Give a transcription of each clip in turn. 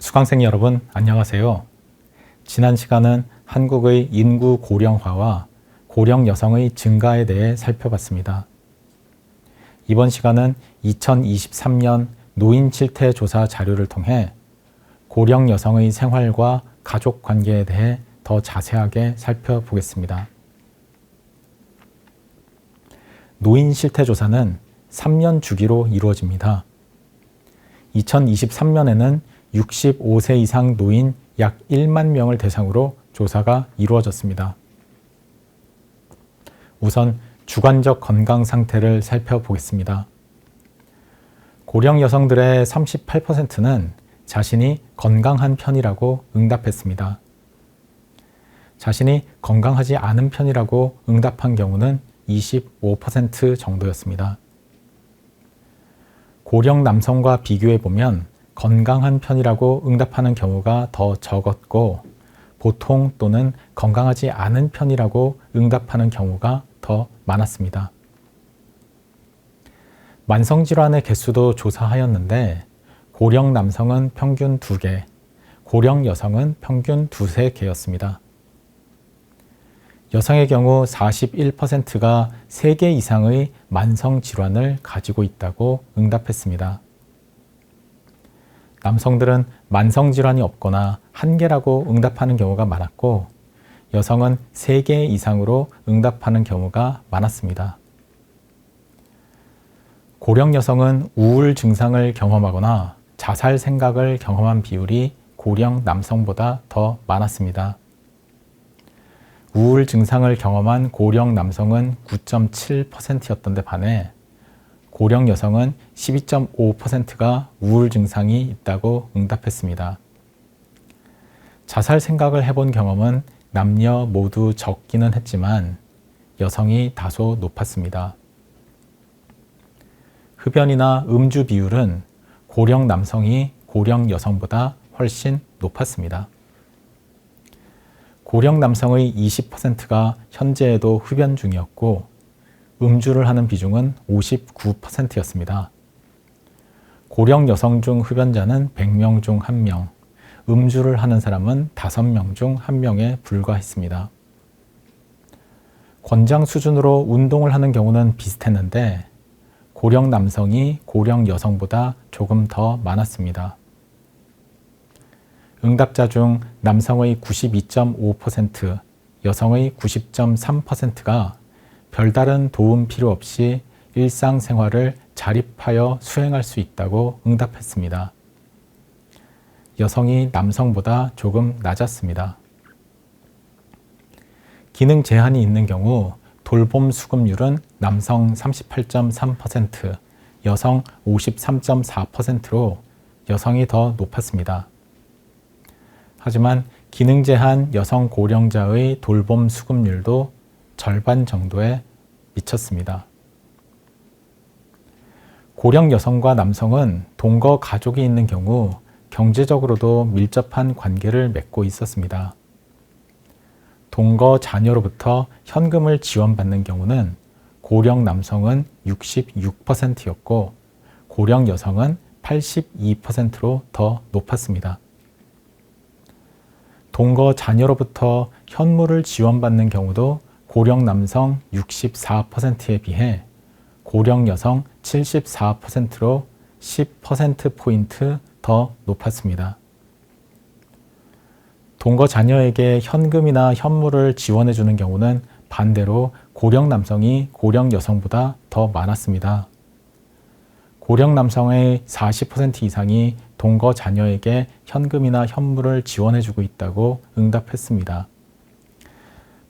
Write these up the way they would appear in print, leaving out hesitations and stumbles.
수강생 여러분, 안녕하세요. 지난 시간은 한국의 인구 고령화와 고령 여성의 증가에 대해 살펴봤습니다. 이번 시간은 2023년 노인 실태 조사 자료를 통해 고령 여성의 생활과 가족 관계에 대해 더 자세하게 살펴보겠습니다. 노인 실태 조사는 3년 주기로 이루어집니다. 2023년에는 65세 이상 노인 약 1만 명을 대상으로 조사가 이루어졌습니다. 우선 주관적 건강 상태를 살펴보겠습니다. 고령 여성들의 38%는 자신이 건강한 편이라고 응답했습니다. 자신이 건강하지 않은 편이라고 응답한 경우는 25% 정도였습니다. 고령 남성과 비교해 보면 건강한 편이라고 응답하는 경우가 더 적었고 보통 또는 건강하지 않은 편이라고 응답하는 경우가 더 많았습니다. 만성질환의 개수도 조사하였는데 고령 남성은 평균 2개, 고령 여성은 평균 2~3개였습니다. 여성의 경우 41%가 3개 이상의 만성질환을 가지고 있다고 응답했습니다. 남성들은 만성질환이 없거나 1개라고 응답하는 경우가 많았고 여성은 3개 이상으로 응답하는 경우가 많았습니다. 고령 여성은 우울 증상을 경험하거나 자살 생각을 경험한 비율이 고령 남성보다 더 많았습니다. 우울 증상을 경험한 고령 남성은 9.7%였던 데 반해 고령 여성은 12.5%가 우울 증상이 있다고 응답했습니다. 자살 생각을 해본 경험은 남녀 모두 적기는 했지만 여성이 다소 높았습니다. 흡연이나 음주 비율은 고령 남성이 고령 여성보다 훨씬 높았습니다. 고령 남성의 20%가 현재에도 흡연 중이었고 음주를 하는 비중은 59%였습니다. 고령 여성 중 흡연자는 100명 중 1명, 음주를 하는 사람은 5명 중 1명에 불과했습니다. 권장 수준으로 운동을 하는 경우는 비슷했는데 고령 남성이 고령 여성보다 조금 더 많았습니다. 응답자 중 남성의 92.5%, 여성의 90.3%가 별다른 도움 필요 없이 일상생활을 자립하여 수행할 수 있다고 응답했습니다. 여성이 남성보다 조금 낮았습니다. 기능 제한이 있는 경우 돌봄 수급률은 남성 38.3%, 여성 53.4%로 여성이 더 높았습니다. 하지만 기능 제한 여성 고령자의 돌봄 수급률도 절반 정도에 미쳤습니다. 고령 여성과 남성은 동거 가족이 있는 경우 경제적으로도 밀접한 관계를 맺고 있었습니다. 동거 자녀로부터 현금을 지원받는 경우는 고령 남성은 66%였고 고령 여성은 82%로 더 높았습니다. 동거 자녀로부터 현물을 지원받는 경우도 고령 남성 64%에 비해 고령 여성 74%로 10%포인트 더 높았습니다. 동거 자녀에게 현금이나 현물을 지원해 주는 경우는 반대로 고령 남성이 고령 여성보다 더 많았습니다. 고령 남성의 40% 이상이 동거 자녀에게 현금이나 현물을 지원해 주고 있다고 응답했습니다.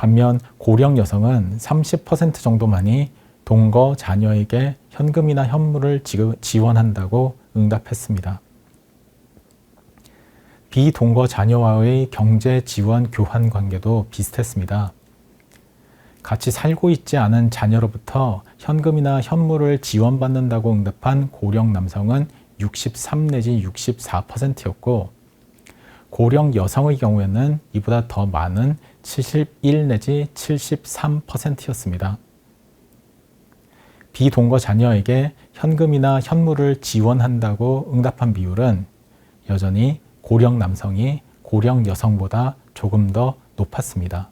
반면 고령 여성은 30% 정도만이 동거 자녀에게 현금이나 현물을 지원한다고 응답했습니다. 비동거 자녀와의 경제 지원 교환 관계도 비슷했습니다. 같이 살고 있지 않은 자녀로부터 현금이나 현물을 지원받는다고 응답한 고령 남성은 63 내지 64%였고 고령 여성의 경우에는 이보다 더 많은 71 내지 73%였습니다. 비동거 자녀에게 현금이나 현물을 지원한다고 응답한 비율은 여전히 고령 남성이 고령 여성보다 조금 더 높았습니다.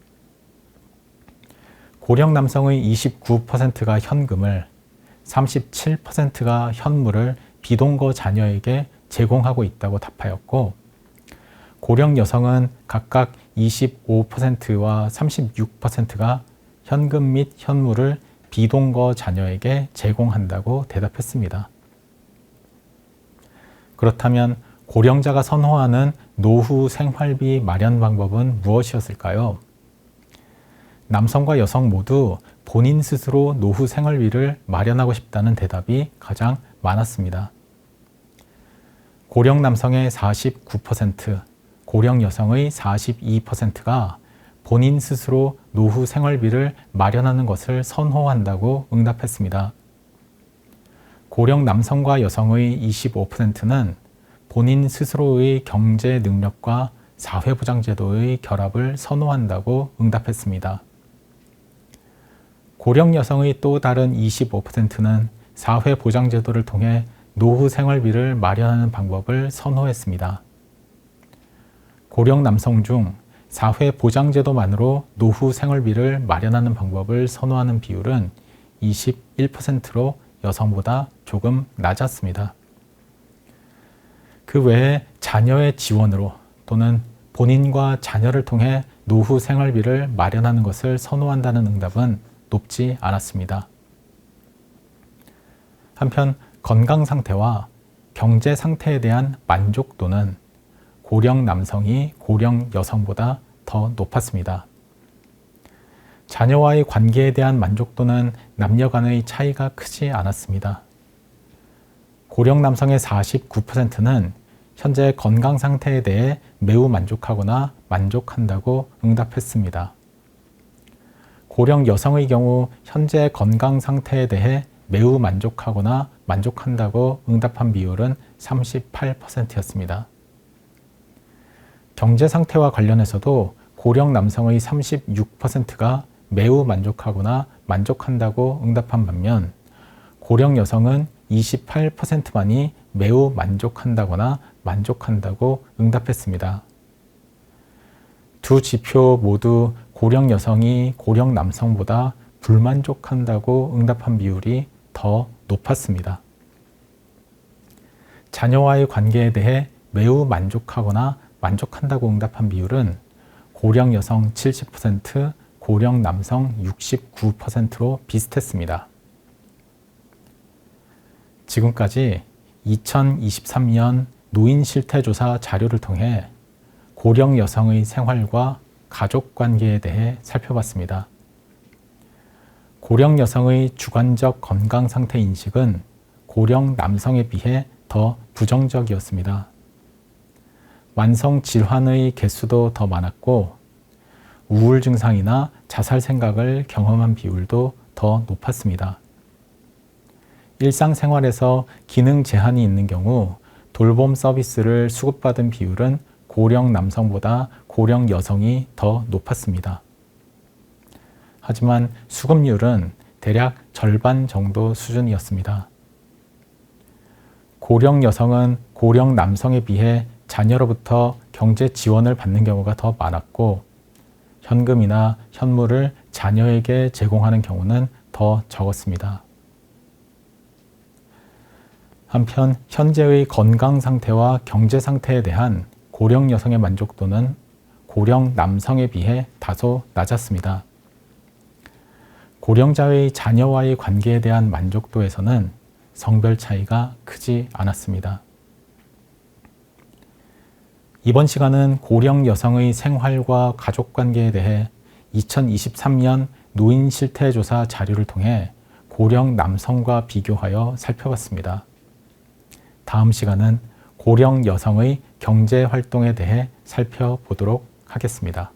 고령 남성의 29%가 현금을, 37%가 현물을 비동거 자녀에게 제공하고 있다고 답하였고, 고령 여성은 각각 25%와 36%가 현금 및 현물을 비동거 자녀에게 제공한다고 대답했습니다. 그렇다면 고령자가 선호하는 노후 생활비 마련 방법은 무엇이었을까요? 남성과 여성 모두 본인 스스로 노후 생활비를 마련하고 싶다는 대답이 가장 많았습니다. 고령 남성의 49%, 고령 여성의 42%가 본인 스스로 노후 생활비를 마련하는 것을 선호한다고 응답했습니다. 고령 남성과 여성의 25%는 본인 스스로의 경제 능력과 사회보장제도의 결합을 선호한다고 응답했습니다. 고령 여성의 또 다른 25%는 사회보장제도를 통해 노후 생활비를 마련하는 방법을 선호했습니다. 고령 남성 중 사회보장제도만으로 노후 생활비를 마련하는 방법을 선호하는 비율은 21%로 여성보다 조금 낮았습니다. 그 외에 자녀의 지원으로 또는 본인과 자녀를 통해 노후 생활비를 마련하는 것을 선호한다는 응답은 높지 않았습니다. 한편 건강 상태와 경제 상태에 대한 만족도는 고령 남성이 고령 여성보다 더 높았습니다. 자녀와의 관계에 대한 만족도는 남녀 간의 차이가 크지 않았습니다. 고령 남성의 49%는 현재 건강 상태에 대해 매우 만족하거나 만족한다고 응답했습니다. 고령 여성의 경우 현재 건강 상태에 대해 매우 만족하거나 만족한다고 응답한 비율은 38%였습니다. 경제 상태와 관련해서도 고령 남성의 36%가 매우 만족하거나 만족한다고 응답한 반면 고령 여성은 28%만이 매우 만족한다거나 만족한다고 응답했습니다. 두 지표 모두 고령 여성이 고령 남성보다 불만족한다고 응답한 비율이 더 높았습니다. 자녀와의 관계에 대해 매우 만족하거나 만족한다고 응답한 비율은 고령 여성 70%, 고령 남성 69%로 비슷했습니다. 지금까지 2023년 노인 실태조사 자료를 통해 고령 여성의 생활과 가족 관계에 대해 살펴봤습니다. 고령 여성의 주관적 건강 상태 인식은 고령 남성에 비해 더 부정적이었습니다. 만성 질환의 개수도 더 많았고 우울 증상이나 자살 생각을 경험한 비율도 더 높았습니다. 일상생활에서 기능 제한이 있는 경우 돌봄 서비스를 수급받은 비율은 고령 남성보다 고령 여성이 더 높았습니다. 하지만 수급률은 대략 절반 정도 수준이었습니다. 고령 여성은 고령 남성에 비해 자녀로부터 경제 지원을 받는 경우가 더 많았고 현금이나 현물을 자녀에게 제공하는 경우는 더 적었습니다. 한편 현재의 건강 상태와 경제 상태에 대한 고령 여성의 만족도는 고령 남성에 비해 다소 낮았습니다. 고령자의 자녀와의 관계에 대한 만족도에서는 성별 차이가 크지 않았습니다. 이번 시간은 고령 여성의 생활과 가족 관계에 대해 2023년 노인 실태조사 자료를 통해 고령 남성과 비교하여 살펴봤습니다. 다음 시간은 고령 여성의 경제 활동에 대해 살펴보도록 하겠습니다.